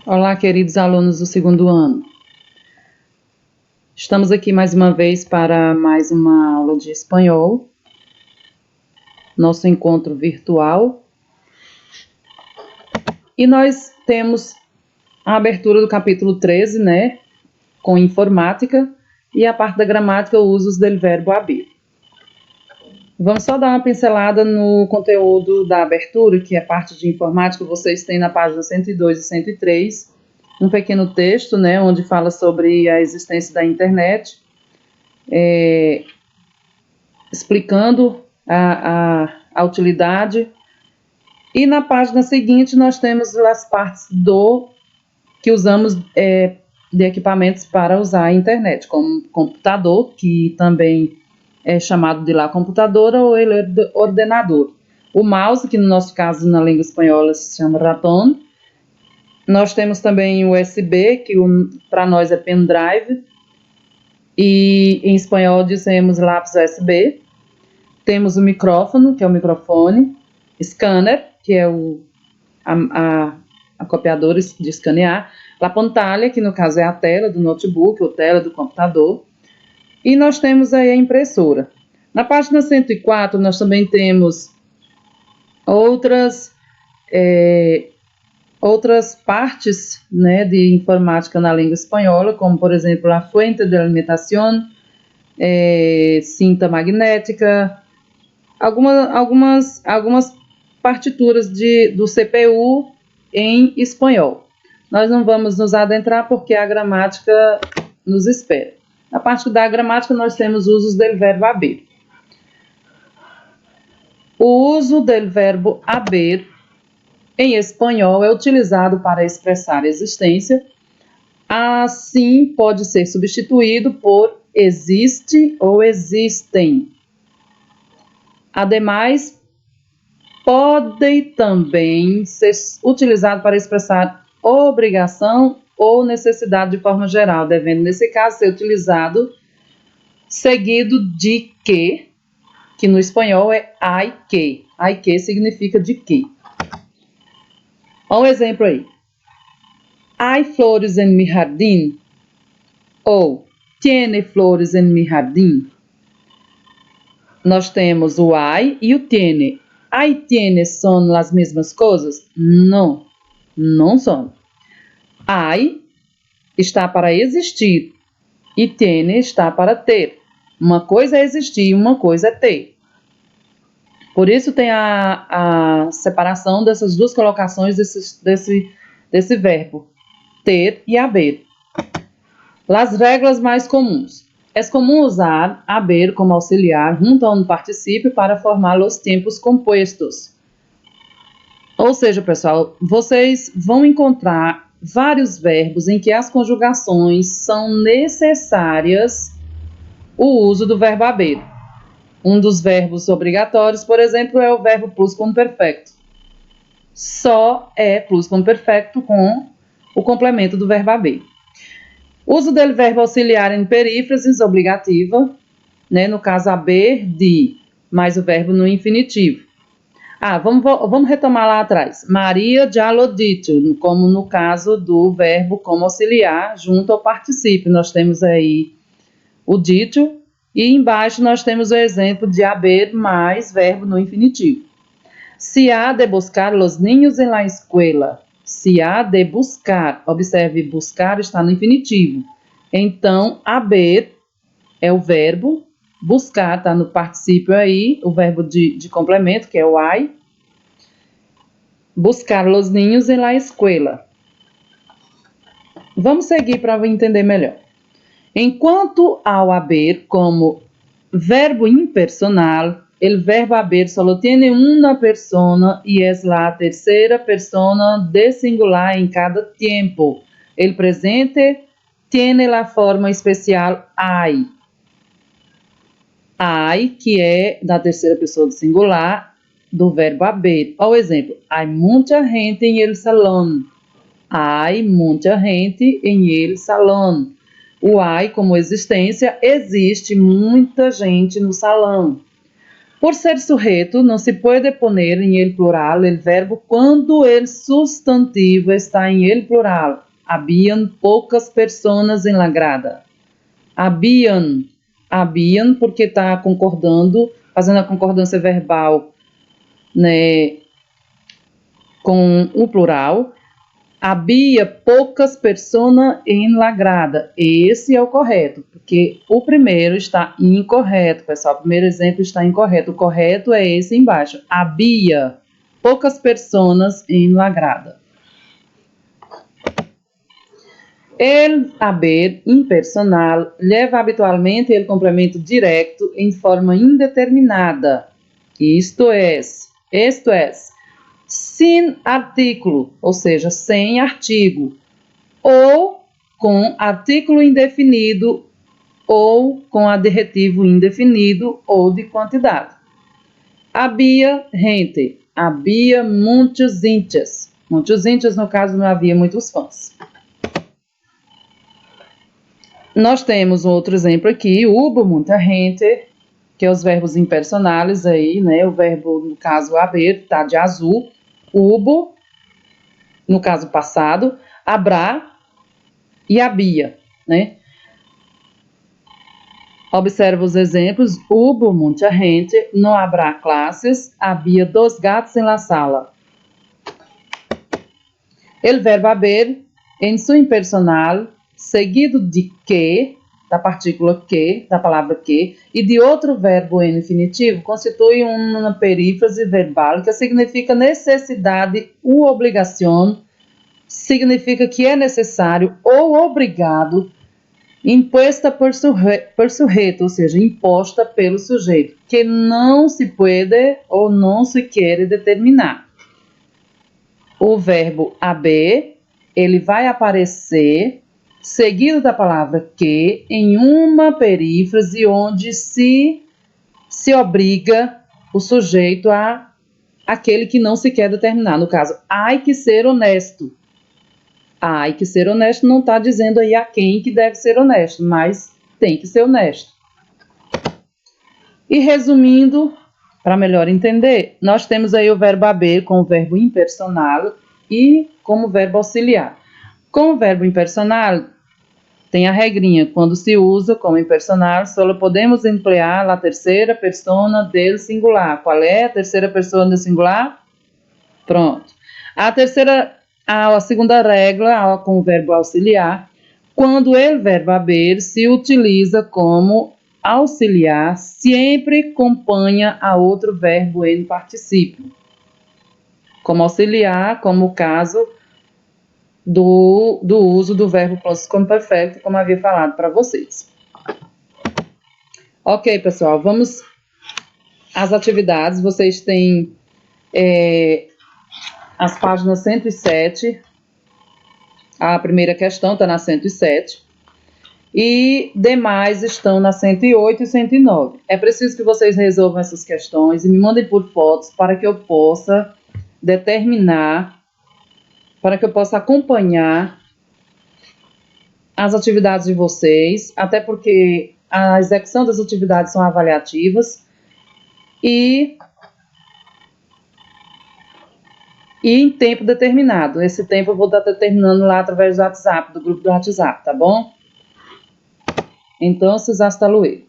Olá, queridos alunos do segundo ano. Estamos aqui mais uma vez para mais uma aula de espanhol, nosso encontro virtual. E nós temos a abertura do capítulo 13, né, com informática, e a parte da gramática, usos del verbo haber. Vamos só dar uma pincelada no conteúdo da abertura, que é parte de informática. Vocês têm na página 102 e 103 um pequeno texto, né, onde fala sobre a existência da internet, explicando a utilidade. E na página seguinte nós temos as partes que usamos de equipamentos para usar a internet, como computador, que também é chamado de lá computadora ou ordenador. O mouse, que no nosso caso na língua espanhola se chama ratón. Nós temos também o USB, que para nós é pendrive, e em espanhol dizemos lápis USB. Temos o micrófono, que é o microfone, scanner, que é a copiadora de escanear, a pantalla, que no caso é a tela do notebook ou tela do computador, e nós temos aí a impressora. Na página 104 nós também temos outras partes, né, de informática na língua espanhola, como por exemplo a fuente de alimentación, cinta magnética, algumas partituras do CPU em espanhol. Nós não vamos nos adentrar porque a gramática nos espera. Na parte da gramática nós temos usos del verbo haber. O uso del verbo haber em espanhol é utilizado para expressar existência. Assim, pode ser substituído por existe ou existem. Ademais, pode também ser utilizado para expressar obrigação ou necessidade de forma geral, devendo, nesse caso, ser utilizado seguido de que no espanhol é hay que. Hay que significa de que. Olha um exemplo aí. Hay flores en mi jardín. Ou tiene flores en mi jardín. Nós temos o hay e o tiene. Hay e tiene são as mesmas coisas? Não, não são. Hay está para existir e tiene está para ter. Uma coisa é existir e uma coisa é ter. Por isso tem a separação dessas duas colocações desse verbo, ter e haber. As regras mais comuns. É comum usar haber como auxiliar junto a um particípio para formar os tempos compostos. Ou seja, pessoal, vocês vão encontrar vários verbos em que as conjugações são necessárias o uso do verbo haber. Um dos verbos obrigatórios, por exemplo, é o verbo plusquamperfecto. Só é plusquamperfecto com o complemento do verbo haber. Uso do verbo auxiliar em perífrases obrigativa, né? No caso, haber de, mais o verbo no infinitivo. Vamos retomar lá atrás. Maria já lo dito, como no caso do verbo como auxiliar junto ao particípio. Nós temos aí o dito e embaixo nós temos o exemplo de haber mais verbo no infinitivo. Se há de buscar los niños en la escuela. Se há de buscar, observe, buscar está no infinitivo. Então, haber é o verbo, buscar está no particípio aí, o verbo de complemento, que é o hay. Buscar los niños en la escuela. Vamos seguir para entender melhor. Enquanto ao haber como verbo impersonal, el verbo haber solo tiene una persona y es la tercera persona de singular en cada tiempo. El presente tiene la forma especial hay. Hay, que é da terceira pessoa do singular do verbo haber. Olha o exemplo. Hay mucha gente en el salón. Hay mucha gente en el salón. O hay como existência, existe muita gente no salão. Por ser sujeto, não se pode poner em ele plural o verbo quando o substantivo está em ele plural. Habían poucas pessoas em la grada. Habían porque está concordando, fazendo a concordância verbal, né, com o plural. Havia poucas pessoas em la grada. Esse é o correto, porque o primeiro está incorreto, pessoal. O primeiro exemplo está incorreto. O correto é esse embaixo. Havia poucas pessoas em la grada. El haber impersonal leva habitualmente o complemento direto em forma indeterminada. Isto é, sem artículo, ou seja, sem artigo, ou com artículo indefinido, ou com adjetivo indefinido ou de quantidade. Havia gente, havia muitos hinchas. Muitos hinchas, no caso, não havia muitos fãs. Nós temos um outro exemplo aqui, hubo muita gente, que é os verbos impersonais aí, né? O verbo, no caso, haber, tá de azul. Hubo, no caso passado, habrá e habia, né? Observa os exemplos. Hubo muita gente, não habrá classes, havia 2 gatos em la sala. El verbo haber, em su impersonal, seguido de que, da partícula que, da palavra que, e de outro verbo em infinitivo, constitui uma perífrase verbal que significa necessidade ou obrigação, significa que é necessário ou obrigado, imposta por sujeito, ou seja, imposta pelo sujeito, que não se pode ou não se quer determinar. O verbo haber, ele vai aparecer seguido da palavra que em uma perífrase onde se obriga o sujeito a aquele que não se quer determinar. No caso, há que ser honesto. Há que ser honesto não está dizendo aí a quem que deve ser honesto, mas tem que ser honesto. E resumindo, para melhor entender, nós temos aí o verbo haber com o verbo impersonal e como verbo auxiliar. Com o verbo impersonal, tem a regrinha, quando se usa como impersonal, só podemos emplear a terceira pessoa del singular. Qual é a terceira pessoa do singular? Pronto. A segunda regra, com o verbo auxiliar, quando o verbo haber se utiliza como auxiliar, sempre acompanha a outro verbo em particípio. Como auxiliar, como o caso do uso do verbo pluscuamperfecto, como havia falado para vocês. Ok, pessoal, vamos às atividades. Vocês têm as páginas 107. A primeira questão está na 107. E demais estão na 108 e 109. É preciso que vocês resolvam essas questões e me mandem por fotos para que eu possa determinar, para que eu possa acompanhar as atividades de vocês, até porque a execução das atividades são avaliativas e em tempo determinado. Esse tempo eu vou estar determinando lá através do WhatsApp, do grupo do WhatsApp, tá bom? Então, hasta luego.